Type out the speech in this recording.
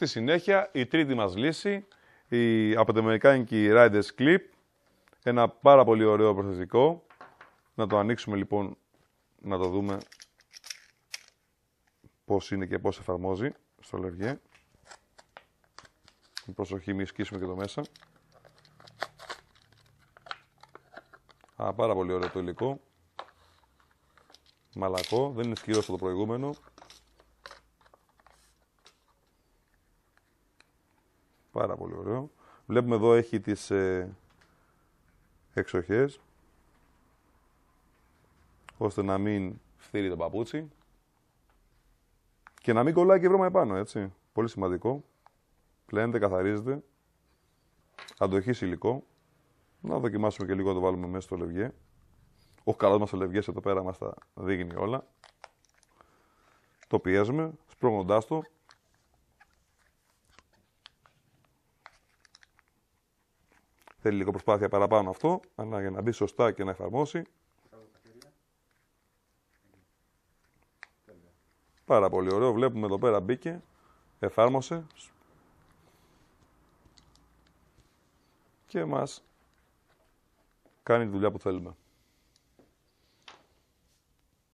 Στη συνέχεια, η τρίτη μας λύση, η απατεμερικάνικη Riders Clip. Ένα πάρα πολύ ωραίο προσθετικό. Να το ανοίξουμε λοιπόν, να το δούμε πώς είναι και πώς εφαρμόζει στο λευγέ. Με προσοχή, μη σκίσουμε και το μέσα. Πάρα πολύ ωραίο το υλικό. Μαλακό, δεν είναι σκληρό στο το προηγούμενο. Πάρα πολύ ωραίο. Βλέπουμε εδώ έχει τις εξοχές, ώστε να μην φθείρει το παπούτσι και να μην κολλάει και βρώμα επάνω, έτσι. Πολύ σημαντικό. Πλένεται, καθαρίζεται. Αντοχής υλικό. Να δοκιμάσουμε και λίγο να το βάλουμε μέσα στο λευγέ. Ο καλός μας ο λευγές εδώ πέρα μας τα δείχνει όλα. Το πιέζουμε, σπρώχνοντάς το. Θέλει λίγο προσπάθεια παραπάνω αυτό, αλλά για να μπει σωστά και να εφαρμόσει. Πάρα πολύ ωραίο. Βλέπουμε εδώ πέρα μπήκε, εφάρμοσε και μας κάνει τη δουλειά που θέλουμε.